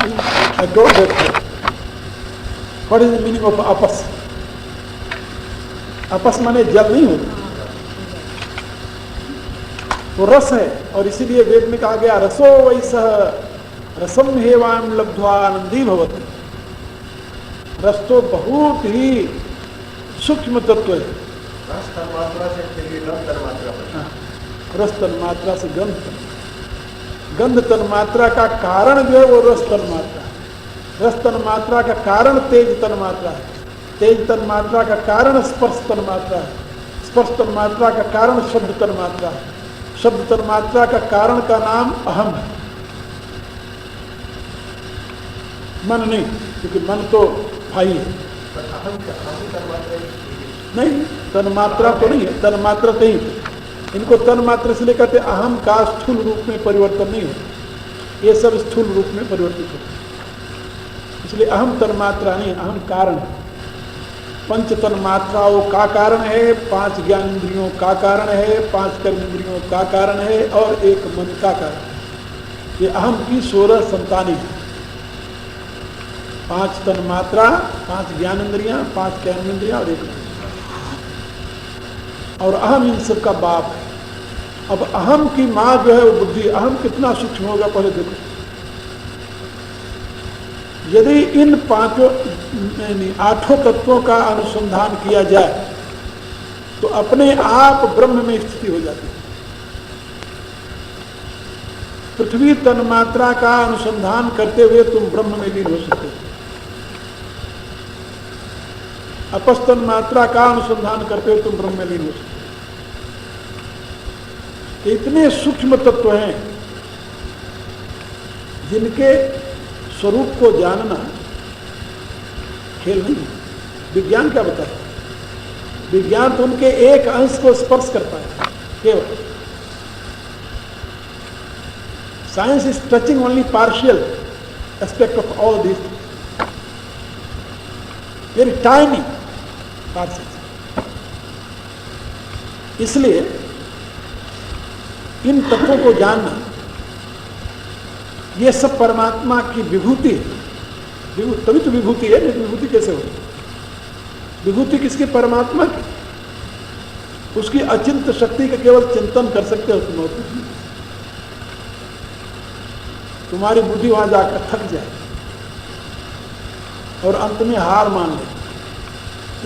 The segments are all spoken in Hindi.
I told that. What is the meaning of आपस? आपस माने जल नहीं होता, वो रस है। और इसीलिए वेद में कहा गया रसो वैसह रसम हेवाम लब्ध्वा आनंदी भवति। रस तो बहुत ही सूक्ष्म तत्व है। रस तन्मात्रा से गंध तन्मात्रा, रस तन्मात्रा से गंध, गंध तन्मात्रा का कारण जो है वो रस तन्मात्रा है। रस तन्मात्रा का कारण तेज तन्मात्रा है, तेज तन्मात्रा का कारण स्पर्श तन्मात्रा है, स्पर्श तन्मात्रा का कारण शब्द तन्मात्रा है, शब्द तन्मात्रा का कारण का नाम अहम है। मन नहीं, क्योंकि मन तो भाई है। नहीं, तन्मात्रा तो नहीं है, तन्मात्रा तो ही। इनको तन्मात्रा इसलिए कहते अहम का स्थूल रूप में परिवर्तन नहीं होता, ये सब स्थूल रूप में परिवर्तित होता है। इसलिए अहम तन्मात्रा नहीं, अहम कारण है। पंच तन्मात्राओं का कारण है, 5 ज्ञानेंद्रियों का कारण है, 5 कर्मेंद्रियों का कारण है और 1 मन का कारण है। ये अहम की 16 संतानें हैं। 5 तन्मात्रा, 5 ज्ञानेंद्रियां, 5 कर्मेंद्रियां और 1 मन। और अहम इन सब का बाप है। अब अहम की माँ जो है वो बुद्धि। अहम कितना सूक्ष्म होगा पहले देखो। यदि इन 8 तत्वों का अनुसंधान किया जाए तो अपने आप ब्रह्म में स्थिति हो जाती है। पृथ्वी तन्मात्रा का अनुसंधान करते हुए तुम ब्रह्म में लीन हो सकते हो। अपस तन्मात्रा का अनुसंधान करते हुए तुम ब्रह्म में लीन हो सकते हो। इतने सूक्ष्म तत्व हैं जिनके स्वरूप को जानना खेल नहीं है। विज्ञान क्या बताता है? विज्ञान तो उनके एक अंश को स्पर्श करता है केवल। Science is touching only partial aspect of all this, very tiny partial. इसलिए इन तत्वों को जानना, ये सब परमात्मा की विभूति है। तभी तो विभूति है, नहीं विभूति कैसे होगी? विभूति किसकी? परमात्मा की। उसकी अचिंत शक्ति का केवल चिंतन कर सकते हो तुम, और कुछ नहीं। तुम्हारी बुद्धि वहां जाकर थक जाए और अंत में हार मान ले।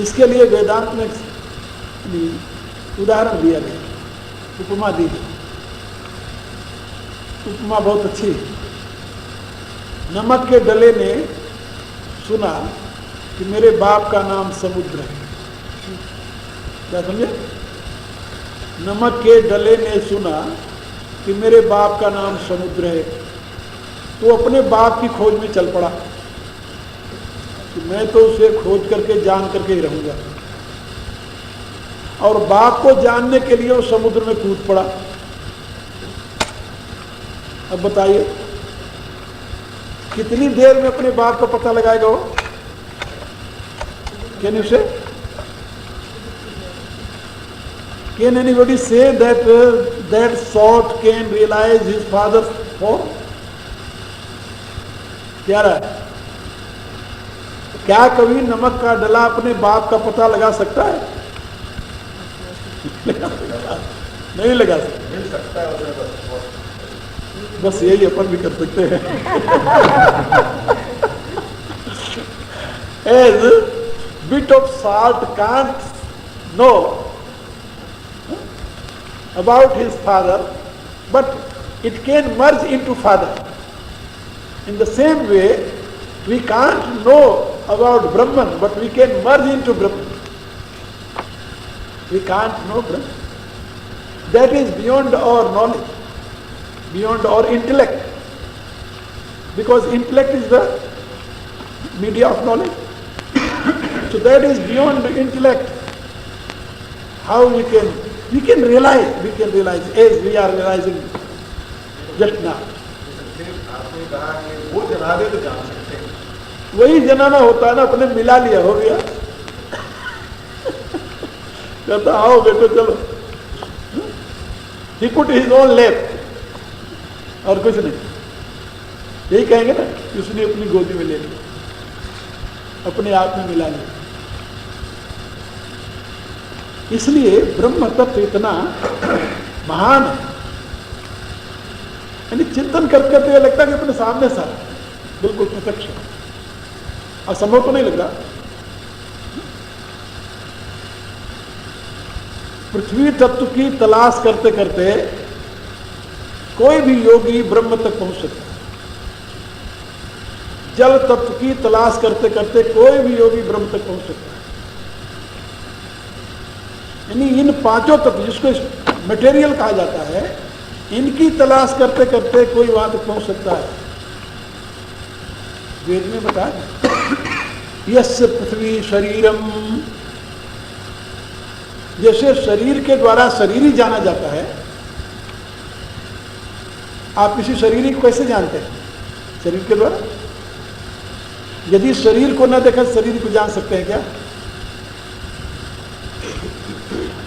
इसके लिए वेदांत में उदाहरण दिया गया, उपमा दी गई। उपमा बहुत अच्छी है। नमक के डले ने सुना कि मेरे बाप का नाम समुद्र है। क्या समझे? नमक के डले ने सुना कि मेरे बाप का नाम समुद्र है, तो अपने बाप की खोज में चल पड़ा कि मैं तो उसे खोज करके जान करके ही रहूंगा। और बाप को जानने के लिए वो समुद्र में कूद पड़ा। अब बताइए कितनी देर में अपने बाप का पता लगाएगा वो? कैन यू से? Can anybody say that salt can realize his father's form? क्या रहा है? क्या कभी नमक का डला अपने बाप का पता लगा सकता है? नहीं लगा सकता। मिल सकता है उसे बस यही अपन भी कर सकते हैं। As bit of salt can't know about his father, but it can merge into father. In the same way, we can't know about Brahman, but we can merge into Brahman. We can't know Brahman. That is beyond our knowledge, beyond our intellect, because intellect is the media of knowledge. So that is beyond the intellect. How we can realize as we are realizing just now. आपने कहा कि वो जना दे तो जान सकते हैं। वही जनाना होता है ना, अपने मिला लिया, हो गया। कहता आओ बेटो चलो। He put his own lap और कुछ नहीं। यही कहेंगे ना कि उसने अपनी गोदी में ले लिया, अपने आप में मिला लिया। इसलिए ब्रह्म तत्व इतना महान है, यानी चिंतन करते करते ये लगता है कि अपने सामने सा बिल्कुल प्रत्यक्ष, असंभव तो नहीं लग रहा। पृथ्वी तत्व की तलाश करते करते कोई भी योगी ब्रह्म तक पहुंच सकता है। जल तत्व की तलाश करते करते कोई भी योगी ब्रह्म तक पहुंच सकता है। यानी इन पांचों तत्व, जिसको मटेरियल कहा जाता है, इनकी तलाश करते करते कोई वहां तक पहुंच सकता है। वेद में बताया यस्य पृथ्वी शरीरम, जैसे शरीर के द्वारा शरीर ही जाना जाता है। आप किसी शरीर को कैसे जानते हैं? शरीर के द्वारा। यदि शरीर को न देखा शरीर को जान सकते हैं क्या?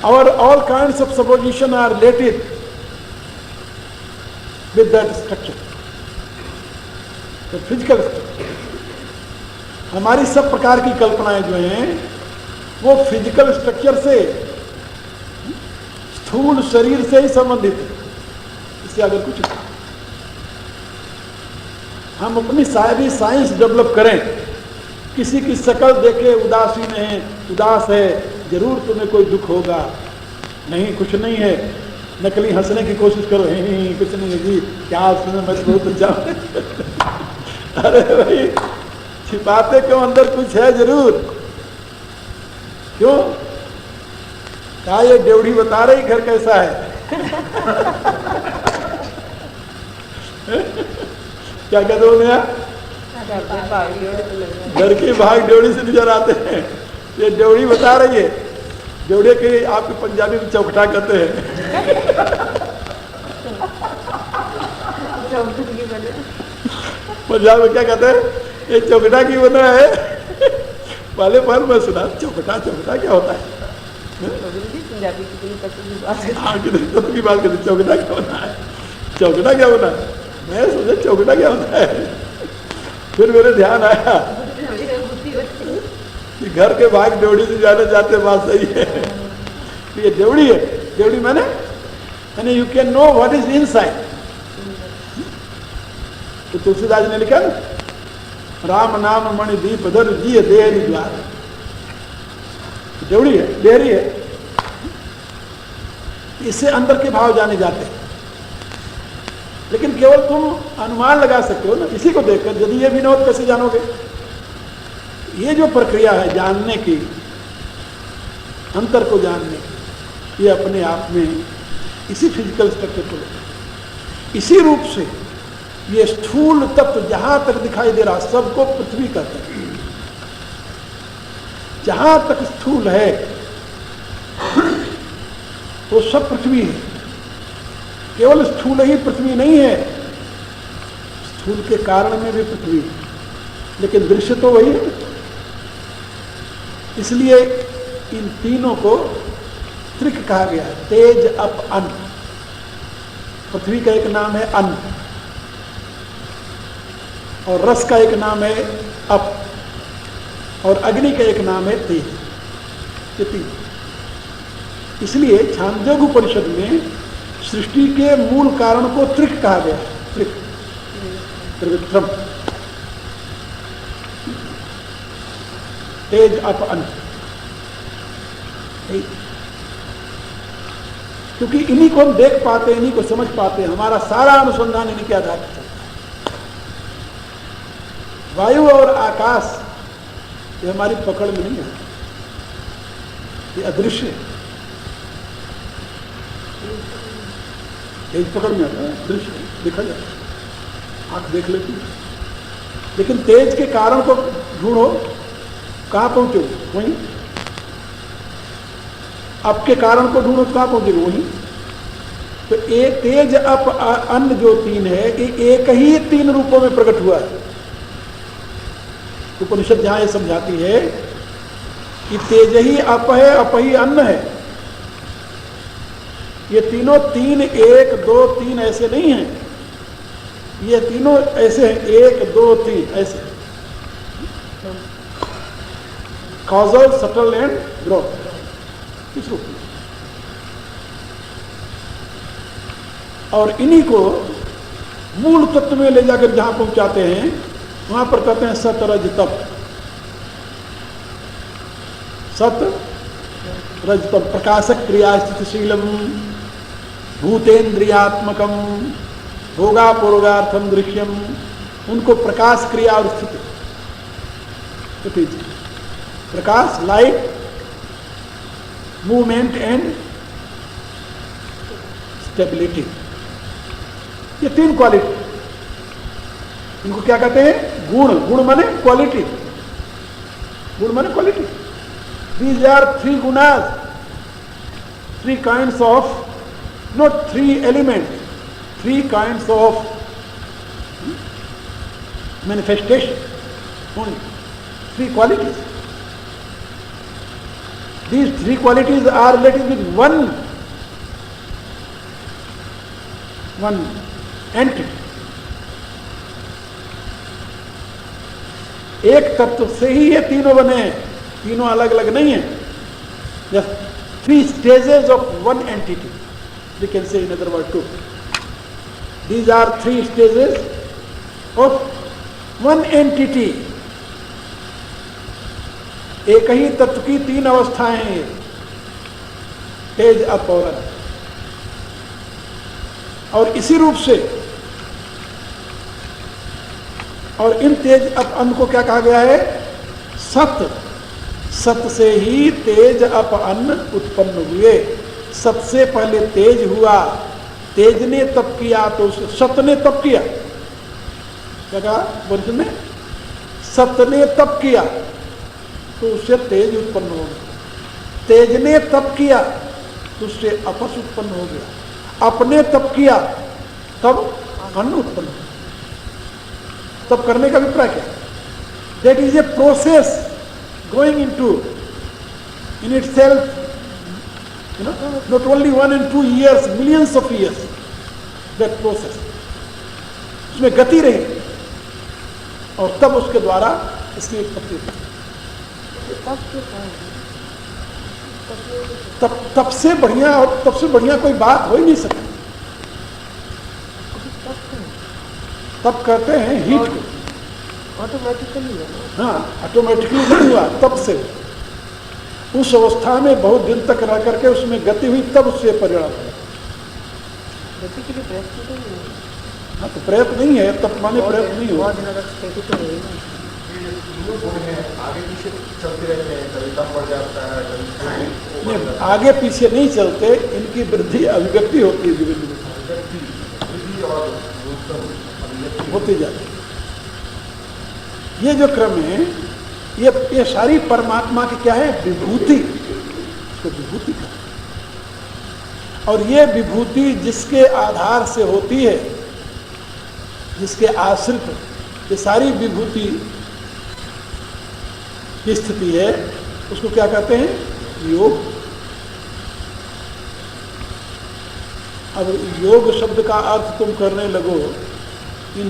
और all kinds of supposition are related with that structure, तो फिजिकल स्ट्रक्चर। हमारी सब प्रकार की कल्पनाएं जो हैं वो फिजिकल स्ट्रक्चर से, स्थूल शरीर से ही संबंधित है। इससे अगर कुछ हम अपनी सारी साइंस डेवलप करें, किसी की शक्ल देखे उदासीन है, उदास है, जरूर तुम्हें कोई दुख होगा, नहीं कुछ नहीं है, नकली हंसने की कोशिश करो, नहीं कुछ नहीं है जी, क्या सुने मैं बहुत अच्छा। अरे भाई छिपाते क्यों, अंदर कुछ है जरूर। क्यों? क्या ये ड्योढ़ी बता रही घर कैसा है? क्या कहते हो नया? घर की भाग ड्योढ़ी से नजर आते हैं। ये ड्योढ़ी बता रही है। ड्योढ़ी के आपके पंजाबी में चौखटा कहते हैं। पंजाब में क्या कहते हैं? ये चौखटा की बना है। पहले पर मैं सुना चौखटा, चौखटा क्या होता है? पंजाबी की बात करते, चौखटा क्या बना है? चौखटा क्या बना है? मैं सोचा चौखटा क्या होता है। फिर मेरे ध्यान आया कि घर के भाग ड्योढ़ी से जाने जाते बात सही है। तो ये ड्योढ़ी है। ड्योढ़ी माने यानी you can know what is inside. तो तुलसीदास ने लिखा ना, राम नाम मणि दीप धर जी देहरी द्वार। ड्योढ़ी है, डेहरी है। इससे अंदर के भाव जाने जाते हैं। लेकिन केवल तुम अनुमान लगा सकते हो ना, इसी को देखकर। यदि ये भी न हो तो कैसे जानोगे? ये जो प्रक्रिया है जानने की, अंतर को जानने की, ये अपने आप में इसी फिजिकल स्ट्रक्चर को, इसी रूप से ये स्थूल तत्व जहां तक दिखाई दे रहा सबको पृथ्वी कहते हैं। जहां तक स्थूल है तो सब पृथ्वी है। केवल स्थूल ही पृथ्वी नहीं है, स्थूल के कारण में भी पृथ्वी है, लेकिन दृश्य तो वही है। इसलिए इन तीनों को त्रिक कहा गया है। तेज अप अन्न, पृथ्वी का एक नाम है अन्न, और रस का एक नाम है अप, और अग्नि का एक नाम है तेज। ये तीन। इसलिए छांदोग्य उपनिषद में सृष्टि के मूल कारण को त्रिक कहा गया। त्रिक, त्रिविक्रम, तेज अप अन्न। क्योंकि इन्हीं को हम देख पाते, इन्हीं को समझ पाते हैं। हमारा सारा अनुसंधान इन्हीं के आधार पर चलता है। वायु और आकाश ये हमारी पकड़ में नहीं है, ये अदृश्य है। तेज पकड़ में आता है, दृश्य देखा जाता है, आंख देख लेती है। लेकिन तेज के कारण को ढूंढो, कहां पहुंचो? वहीं। अप के कारण को ढूंढो, कहां पहुंचेगा? वहीं। तो एक तेज अप अन्न जो तीन है, एक ही तीन रूपों में प्रकट हुआ है। उपनिषद जहां ये समझाती है कि तेज ही अप है, अप ही अन्न है। ये तीनों तीन, एक दो तीन ऐसे नहीं हैं। ये तीनों ऐसे हैं, 1 2 3 ऐसे, कॉजल, सटल एंड ग्रोथ, इस रूप में। और इन्हीं को मूल तत्व में ले जाकर जहां पहुंचाते हैं वहां पर कहते हैं सत रज तप। सत रज तप प्रकाशक क्रिया स्थितिशीलम भूतेन्द्रियात्मकम भोगापूर्गार्थम दृश्यम, उनको प्रकाश क्रिया और स्थिति, प्रकाश लाइट मूवमेंट एंड स्टेबिलिटी, ये 3 क्वालिटी, इनको क्या कहते हैं? गुण। गुण माने क्वालिटी, गुण माने क्वालिटी। दीज आर 3 गुणास, 3 kinds of, not 3 elements, 3 kinds of manifestation, only 3 qualities. These 3 qualities are related with one entity. एक तत्व से ही ये तीनों बने हैं, तीनों अलग अलग नहीं है। Just 3 stages of one entity. We can say in other words 2. These are 3 stages of one entity. एक ही तत्व की 3 अवस्थाएं हैं, तेज, अप और अन। और इसी रूप से, और इन तेज अप अन को क्या कहा गया है? सत। सत से ही तेज अप अन्न उत्पन्न हुए। सत से पहले तेज हुआ, तेज ने तप किया तो सत ने तप किया। क्या कहा वर्षन में? सत ने तप किया तो उससे तेज उत्पन्न हो गया। तेज ने तप किया तो उससे अपस उत्पन्न हो गया। अपने तप किया तब अन्न उत्पन्न हो गया। तप करने का अभिप्राय क्या? That is a process going in itself, not only 1 and 2 years, millions of years, that process, उसमें गति रही और तब उसके द्वारा इसकी उत्पत्ति हुई। तब से बढ़िया, और तब से बढ़िया कोई बात हो ही नहीं सकती। तब कहते हैं हीट को, ऑटोमेटिकली। हाँ, ऑटोमेटिकली नहीं हुआ, तब से उस अवस्था में बहुत दिन तक रह करके उसमें गति हुई, तब उससे परिणाम हुआ। गति के लिए प्रयत्न तो नहीं है। हाँ, तो प्रयत्न नहीं है, तब माने प्रयत्न नहीं हुआ। आगे पीछे चलते रहते हैं, कभी कम बढ़ जाता है, कभी आगे पीछे नहीं चलते, इनकी वृद्धि अभिव्यक्ति होती है, विभिन्न होती जाती है। ये जो क्रम है, ये सारी परमात्मा की क्या है? विभूति, इसको विभूति का। और ये विभूति जिसके आधार से होती है, जिसके आश्रित ये सारी विभूति की स्थिति है, उसको क्या कहते हैं? योग। अब योग शब्द का अर्थ तुम करने लगो इन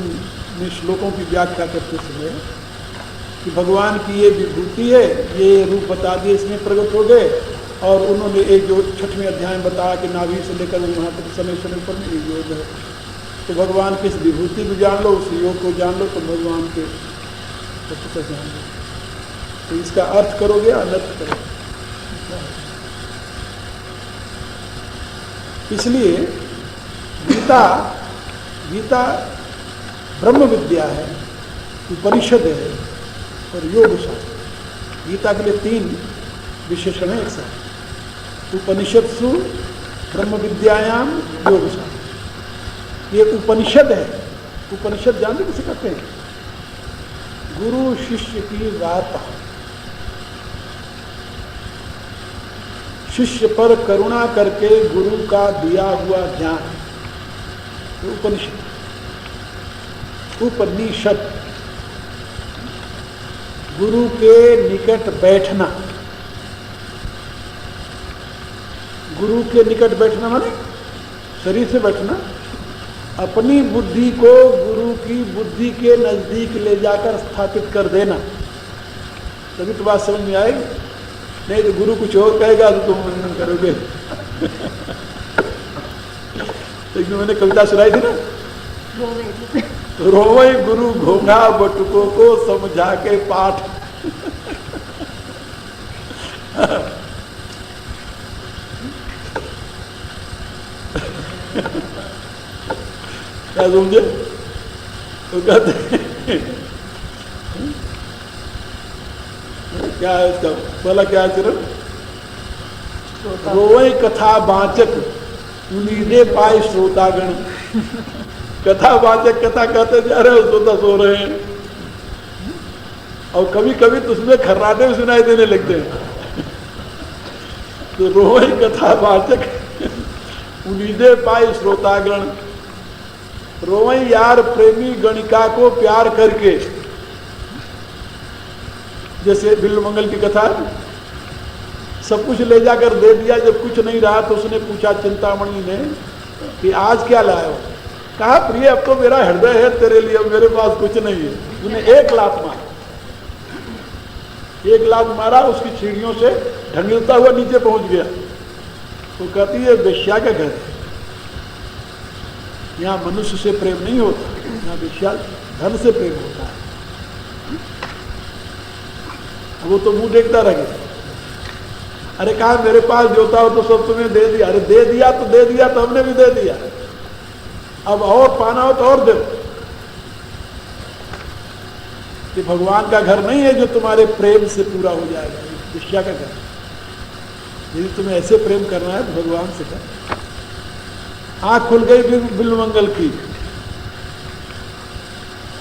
श्लोकों की व्याख्या करते समय कि भगवान की ये विभूति है, ये रूप बता दिए, इसमें प्रकट हो गए। और उन्होंने एक जो 6वें अध्याय में बताया कि नाभि से लेकर वहाँ तक समय समय पर में योग है। तो भगवान की इस विभूति को जान लो, उस योग को जान लो, तो भगवान के तत्व को जान लो। तो इसका अर्थ करोगे, अनर्थ करोगे। इसलिए गीता ब्रह्म विद्या है, उपनिषद है और योग शास्त्र। गीता के लिए 3 विशेषण है एक साथ। उपनिषत्सु ब्रह्म विद्यायाम योग शास्त्र। ये उपनिषद है। उपनिषद जानते किसे कहते हैं? गुरु शिष्य की वार्ता, शिष्य पर करुणा करके गुरु का दिया हुआ ज्ञान, तो उपनिषद। उपनिषद गुरु के निकट बैठना। गुरु के निकट बैठना माने शरीर से बैठना, अपनी बुद्धि को गुरु की बुद्धि के नजदीक ले जाकर स्थापित कर देना, तभी तो बात समझ में आएगी। नहीं तो गुरु कुछ और कहेगा तो तुम मनन करोगे। एक मैंने कविता सुनाई थी ना, रोवे गुरु घोंघा बटुकों को समझा के पाठ। क्या समझे? तो कहते क्या है इसका पहला क्या है चरण? रोवे कथा वाचक उन्नीदे पाए श्रोतागण। कथा वाचक कथा कहते जा रहे हो, श्रोता सो रहे हैं, और कभी कभी तो उसमें खर्राटे भी सुनाई देने लगते हैं। तो रोए कथा वाचक उन्नीदे पाए श्रोतागण, रोए यार प्रेमी गणिका को प्यार करके। जैसे बिल्वमंगल की कथा, सब कुछ ले जाकर दे दिया, जब कुछ नहीं रहा तो उसने पूछा चिंतामणि ने कि आज क्या लाए हो? कहा प्रिय अब तो मेरा हृदय है तेरे लिए, मेरे पास कुछ नहीं है। उसने एक लात मारा, एक लात मारा, उसकी सीढ़ियों से ढंगलता हुआ नीचे पहुंच गया। तो कहती है वेश्या का घर है, यहाँ मनुष्य से प्रेम नहीं होता, यहाँ वेश्या धन से प्रेम होता है। वो तो मुंह देखता रह गया। अरे कहा मेरे पास जोता हो तो सब तुम्हें दे दिया। अरे दे दिया तो हमने भी दे दिया, अब और पाना हो तो और दे। कि भगवान का घर नहीं है जो तुम्हारे प्रेम से पूरा हो जाएगा, विश्या का घर। यदि तुम्हें ऐसे प्रेम करना है तो भगवान से कर। आंख खुल गई बिल्वमंगल की।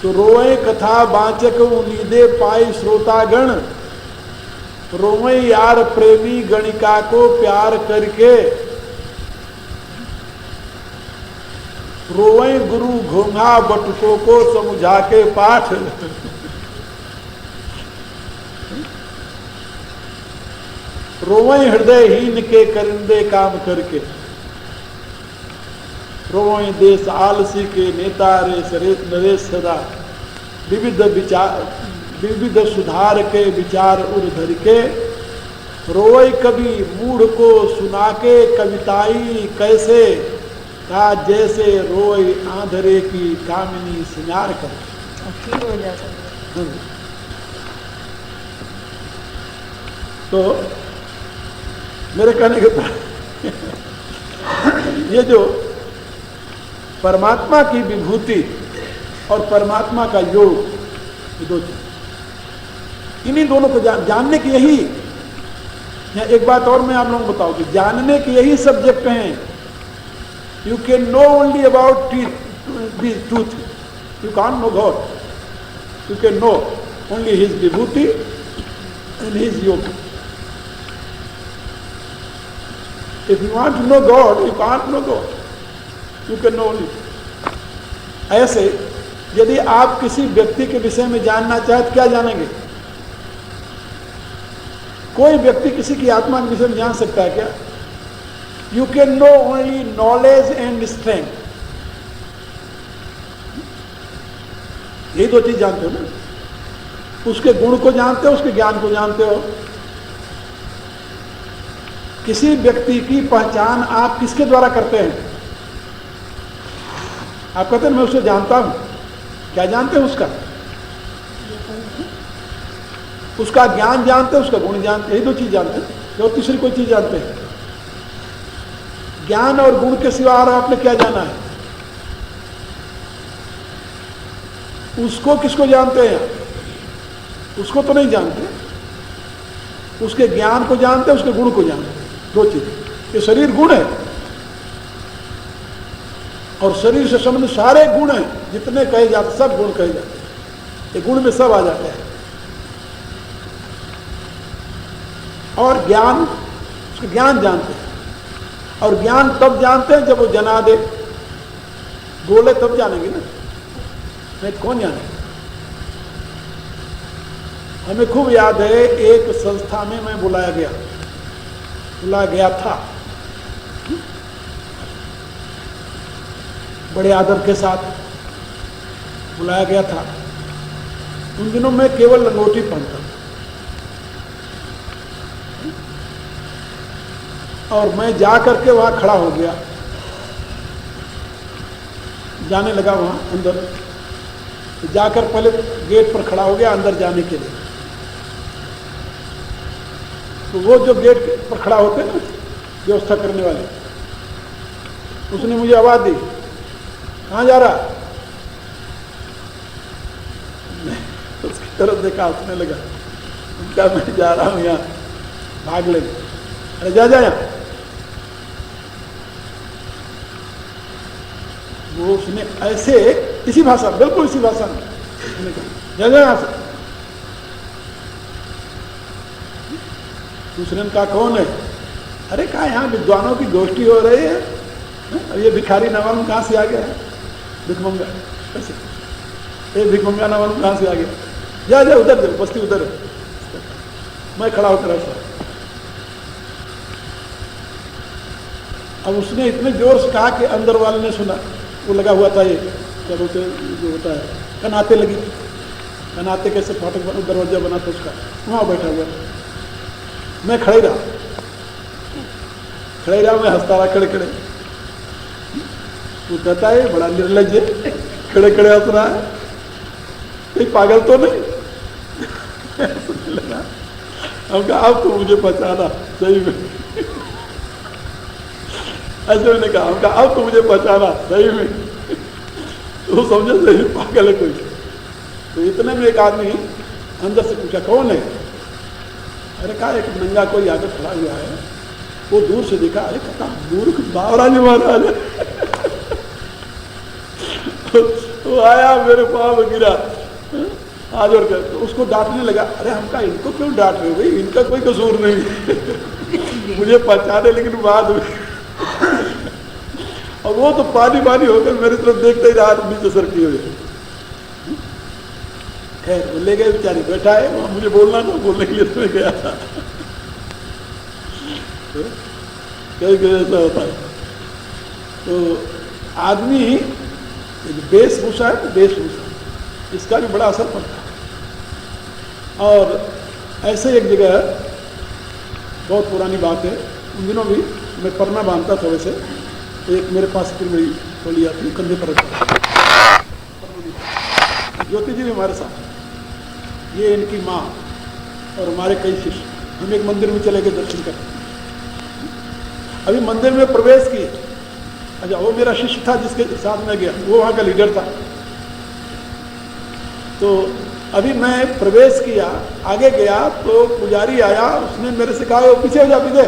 तो रोए कथा वाचक उन्नीदे पाई श्रोतागण, रोए यार प्रेमी गणिका को प्यार करके। रोए गुरु घोंघा बटुकों को समझा के पाठ। रोए हृदयहीन के करिंदे काम करके। रोए देश आलसी के नेता रे सरेत नरेश सदा। विविध सुधार के विचार उर्धर के। रोए कवि मूढ़ को सुना के कविताई कैसे। का जैसे रोए आंधरे की कामिनी सिंगार कर। हो जाता। तो मेरे कहने के बाद ये जो परमात्मा की विभूति और परमात्मा का योग, ये दो चीज, इन्हीं दोनों को जानने की यही, एक बात और मैं आप लोगों को बताऊं कि जानने की यही सब्जेक्ट हैं। You can know only about this truth, you can't know God, you can know only his vibhuti and his yoga. If you want to know God, you can't know God. You can know only. ऐसे यदि आप किसी व्यक्ति के विषय में जानना चाहे तो क्या जानेंगे? कोई व्यक्ति किसी की आत्मा के विषय में जान सकता है क्या? You can know only knowledge and strength. यही दो चीज जानते हो ना। उसके गुण को जानते हो, उसके ज्ञान को जानते हो। किसी व्यक्ति की पहचान आप किसके द्वारा करते हैं? आप कहते हैं मैं उसे जानता हूं। क्या जानते हैं उसका? उसका ज्ञान जानते हैं, उसका गुण जानते हैं। यही दो चीज जानते हैं। और तीसरी कोई चीज जानते हैं? ज्ञान और गुण के सिवा और आपने क्या जाना है? उसको किसको जानते हैं? उसको तो नहीं जानते। उसके ज्ञान को जानते हैं, उसके गुण को जानते हैं। दो चीज। ये शरीर गुण है और शरीर से संबंधित सारे गुण हैं, जितने कहे जाते सब गुण कहे जाते हैं। ये गुण में सब आ जाते हैं। और ज्ञान, उसका ज्ञान जानते हैं। और ज्ञान तब जानते हैं जब वो जना दे, बोले तब जानेंगे ना, नहीं कौन जाने। हमें खूब याद है एक संस्था में मैं बुलाया गया था। बड़े आदर के साथ बुलाया गया था। उन दिनों मैं केवल लंगोटी पहनता था और मैं जा करके वहाँ खड़ा हो गया, जाने लगा वहाँ अंदर। जाकर पहले गेट पर खड़ा हो गया अंदर जाने के लिए। तो वो जो गेट पर खड़ा होते हैं ना व्यवस्था करने वाले, उसने मुझे आवाज दी, कहाँ जा रहा? उसकी तरफ देखा, हंसने लगा। उनका मैं जा रहा हूँ यहाँ भाग ले। अरे जा जा यहाँ। वो उसने ऐसे इसी भाषा, बिल्कुल इसी भाषा में जा जा यहाँ से। दूसरे ने कहा कौन है? अरे कहा यहाँ विद्वानों की गोष्ठी हो रही है, अब ये भिखारी नवान कहाँ से आ गया है? भिखमंगा। ऐसे ये भिखमंगा नवान कहाँ से आ गया? जा जा उधर जा, बस्ती उधर है। मैं खड़ा होकर ऐसा। अब उसने इतने जोर से कहा कि अंदर वाले ने सुना। वो लगा हुआ था, ये क्या बोलते जो होता है कनाते लगी, कनाते कैसे फाटक दरवाजा बना था उसका, वहाँ बैठा हुआ। मैं खड़े रहा, मैं हंसता रहा खड़े खड़े। वो कहता है बड़ा निर्लज है, खड़े खड़े हंस रहा है, कोई पागल तो नहीं? हम कहा अब तो मुझे पहचाना सही में। ऐसे मैंने कहा, हम कहा अब तो मुझे पहचाना सही में। तो समझे सही पागल है कोई। तो इतने में एक आदमी अंदर से पूछा कौन है? अरे कहा एक नंगा कोई आकर खड़ा हुआ है। वो दूर से देखा, अरे कहता मूर्ख बावरा जी महाराज। वो आया मेरे पाँव में गिरा, आज और क्या। तो उसको डांटने लगा। अरे हम कहा इनको क्यों डांट रहे हो भाई, इनका कोई कसूर नहीं। मुझे पहचाने लेकिन बाद में। और वो तो पानी पानी होकर मेरी तरफ देखते ही रहा, नीचे सर किए हुए। खैर वो ले गए बेचारी, बैठा है वहां, मुझे बोलना था, बोलने के लिए तो मैं गया था। कहीं कहीं ऐसा होता है। तो आदमी वेशभूषा है, वेशभूषा इसका भी बड़ा असर पड़ता है। और ऐसे एक जगह बहुत पुरानी बात है, उन दिनों भी मैं परना बांधता था। वैसे एक मेरे पास फिर मेरी टोली आती, कंधे पर रखता। ज्योति जी भी हमारे साथ, ये इनकी माँ और हमारे कई शिष्य। हम एक मंदिर में चले गए दर्शन करने। अभी मंदिर में प्रवेश किए। अच्छा वो मेरा शिष्य था जिसके साथ में गया, वो वहाँ का लीडर था। तो अभी मैं प्रवेश किया, आगे गया तो पुजारी आया, उसने मेरे से कहा वो पीछे हो जा, पीछे।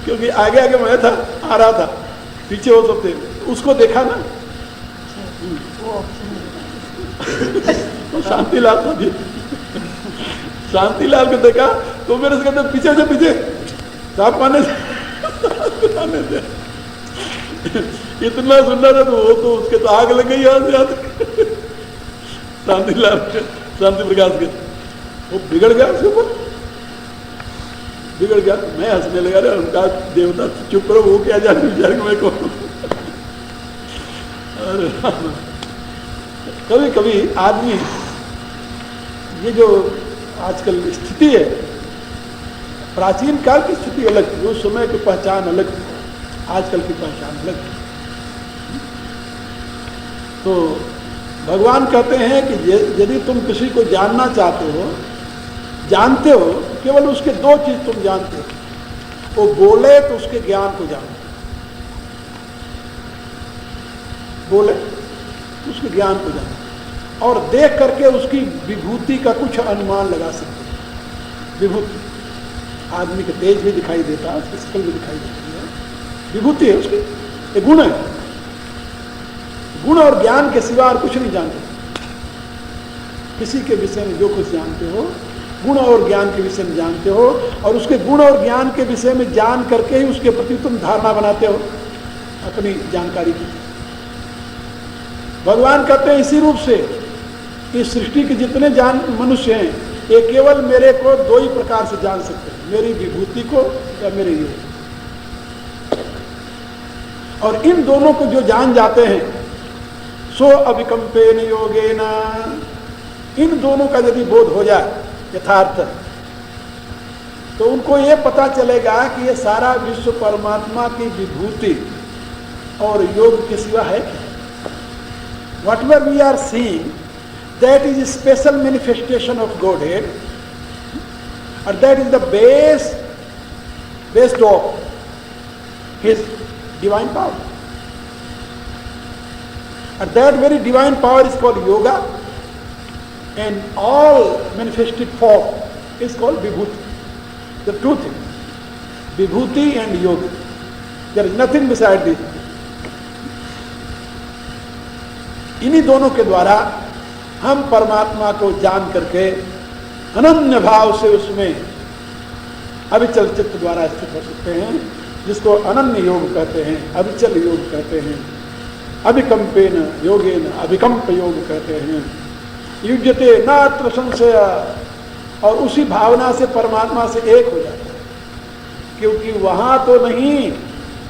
क्योंकि आगे आगे मैं था, आ रहा था, पीछे वो सब थे। उसको देखा ना, तो शांतिलाल था जी। शांतिलाल को देखा तो मेरे से कहते पीछे से पीछे साफ पाने से। इतना सुंदर है तो वो तो उसके तो आग लग गई यहाँ से। शांतिलाल शांति प्रकाश के वो बिगड़ गया, उसके ऊपर बिगड़ गया। मैं हंसने लगा, रे उनका देवता चुप रहो, वो क्या जाने बेचारे मैं कौन। अरे कभी कभी आदमी, ये जो आजकल स्थिति है, प्राचीन काल की स्थिति अलग थी, उस समय की पहचान अलग थी, आजकल की पहचान अलग थी। तो भगवान कहते हैं कि यदि तुम किसी को जानना चाहते हो, जानते हो, केवल उसके दो चीज तुम जानते हो। वो बोले तो उसके ज्ञान को जानो, बोले तो उसके ज्ञान को जानो, और देख करके उसकी विभूति का कुछ अनुमान लगा सकते हो। विभूति आदमी के तेज भी दिखाई देता है, उसकी शकल भी दिखाई देती है, विभूति है उसकी, एक गुण है। गुण और ज्ञान के सिवा और कुछ नहीं जानते। किसी के विषय में जो कुछ जानते हो, गुण और ज्ञान के विषय में जानते हो, और उसके गुण और ज्ञान के विषय में जान करके ही उसके प्रति तुम धारणा बनाते हो अपनी जानकारी की। भगवान कहते हैं इसी रूप से इस सृष्टि के जितने मनुष्य हैं, ये केवल मेरे को दो ही प्रकार से जान सकते हैं, मेरी विभूति को या मेरे ये। और इन दोनों को जो जान जाते हैं, सो अविकंपेन योगेन, इन दोनों का यदि बोध हो जाए यथार्थ, तो उनको ये पता चलेगा कि ये सारा विश्व परमात्मा की विभूति और योग के सिवा है क्या। Whatever we are seeing, that is a special manifestation of Godhead, and that is the base of His divine power. And that very divine power is called yoga, and all manifested form is called vibhuti. The two things, vibhuti and yoga. There is nothing beside this. इन्हीं दोनों के द्वारा हम परमात्मा को जान करके अनन्य भाव से उसमें अविचल चित्त द्वारा स्थित हो सकते हैं, जिसको अनन्य योग कहते हैं, अविचल योग कहते हैं, अभिकंपेन योगेन अभिकंप योग कहते हैं। युज्यते नात्र संशय, और उसी भावना से परमात्मा से एक हो जाता है, क्योंकि वहां तो नहीं,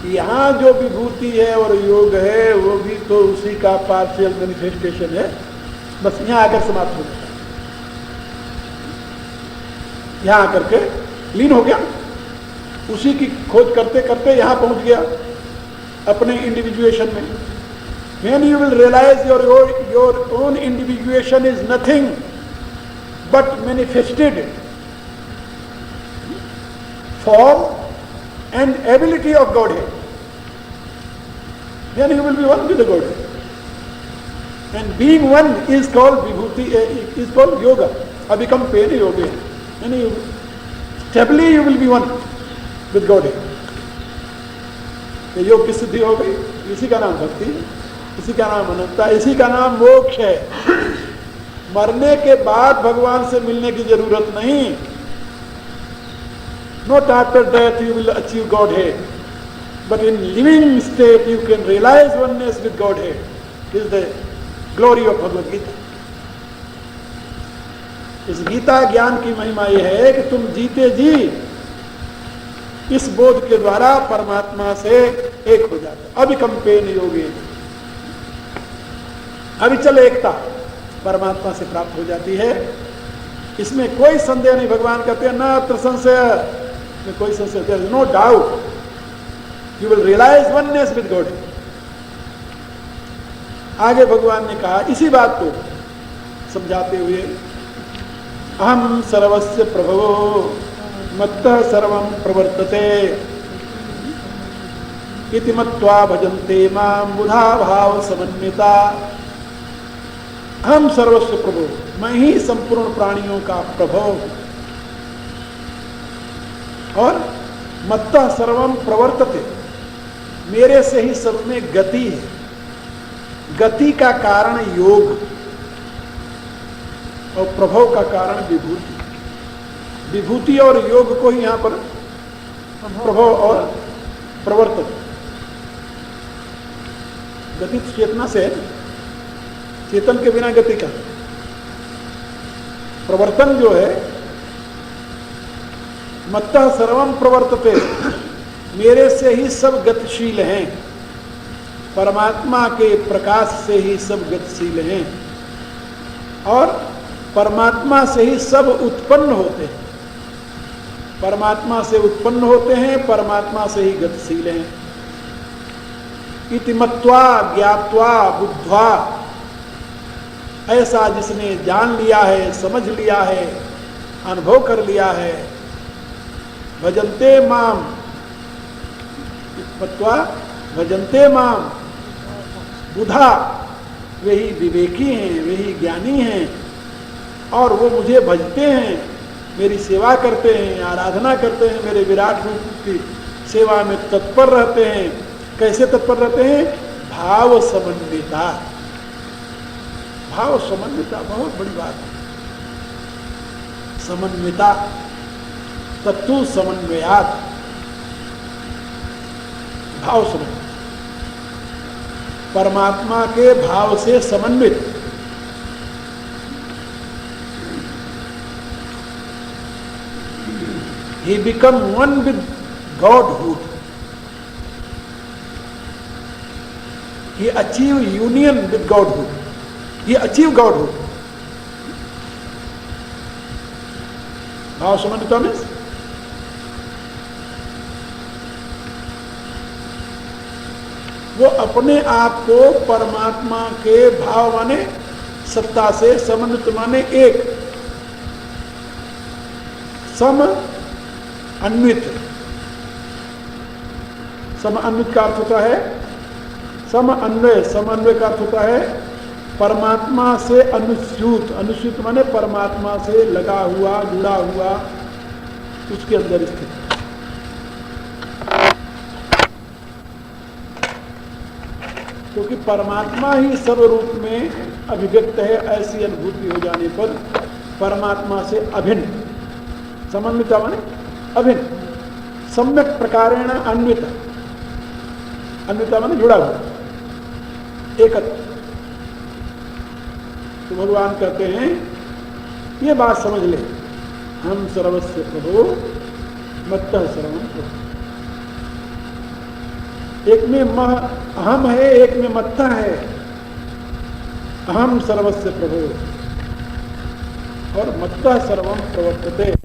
यहाँ जो विभूति है और योग है वो भी तो उसी का पार्शियल मैनिफेस्टेशन है, बस यहाँ आकर समाप्त हो जाता है, यहाँ आकर के लीन हो गया, उसी की खोज करते करते यहाँ पहुंच गया अपने इंडिविजुएशन में। When you will realize your own individuation is nothing but manifested form and ability of Godhead, then you will be one with the Godhead. And being one is called vibhuti, is called yoga, abhikampena yoga. And stably you will be one with Godhead. योग की सिद्धि हो गई, इसी का नाम भक्ति है, इसी का नाम अनंतता, इसी का नाम मोक्ष है। मरने के बाद भगवान से मिलने की जरूरत नहीं। Not after death you will achieve Godhead, but in living state you can realize oneness with Godhead. This is the glory of Bhagavad Gita. इस गीता ज्ञान की महिमा यह है कि तुम जीते जी इस बोध के द्वारा परमात्मा से एक हो जाते। अभिकंपेन योगेन, अविचल एकता परमात्मा से प्राप्त हो जाती है, इसमें कोई संदेह नहीं। भगवान कहते हैं ना अत्र संशय, में कोई संशय, there is no doubt, you will realise oneness with God. आगे भगवान ने कहा इसी बात को समझाते हुए, अहम सर्वस्य प्रभवो मत्तः सर्वं प्रवर्तते इति मत्वा भजन्ते मां बुधा भाव समन्विता। हम सर्वस्व प्रभु, मैं ही संपूर्ण प्राणियों का प्रभु हूं, और मत्तः सर्वं प्रवर्तते, मेरे से ही सब में गति है। गति का कारण योग और प्रभव का कारण विभूति। विभूति और योग को ही यहां पर प्रभव और प्रवर्तन। गति चेतना से है, चेतन के बिना गति का। प्रवर्तन जो है, मत्तः सर्वं प्रवर्तते, मेरे से ही सब गतिशील हैं, परमात्मा के प्रकाश से ही सब गतिशील हैं, और परमात्मा से ही सब उत्पन्न होते हैं। परमात्मा से उत्पन्न होते हैं, परमात्मा से ही गतिशील हैं। इति मत्वा ज्ञात्वा बुद्ध्वा, ऐसा जिसने जान लिया है, समझ लिया है, अनुभव कर लिया है, भजन्ते माम, मत्वा भजन्ते माम बुधा, वे ही विवेकी हैं, वे ही ज्ञानी हैं, और वो मुझे भजते हैं, मेरी सेवा करते हैं, आराधना करते हैं, मेरे विराट रूप की सेवा में तत्पर रहते हैं। कैसे तत्पर रहते हैं? भाव समन्विता। भाव समन्विता बहुत बड़ी बात है। समन्विता तत्तु समन्वयात्, भाव समन्वित, परमात्मा के भाव से समन्वित। He become one with Godhood. he achieve union with Godhood. He achieve Godhood. भाव समन्विता में वो अपने आप को परमात्मा के भाव माने सत्ता से समन्वित माने एक सम अन्वित। सम अन्वित का अर्थ होता है समन्वय। समन्वय का अर्थ होता है परमात्मा से अनुस्यूत। अनुस्यूत माने परमात्मा से लगा हुआ, जुड़ा हुआ, उसके अंदर स्थित। क्योंकि परमात्मा ही सर्वरूप में अभिव्यक्त है, ऐसी अनुभूति हो जाने पर परमात्मा से अभिन्न। समन्विता माने अभिन्न, सम्यक प्रकारेण अन्वित। अन्विता माने जुड़ा हुआ, एकत्र। तो भगवान कहते हैं ये बात समझ ले, हम सर्वस्य प्रभो मत्तः सर्वं प्रभो। एक में अहम है, एक में मत्तः है। अहम सर्वस्य प्रभो और मत्तः सर्वं प्रवर्तते।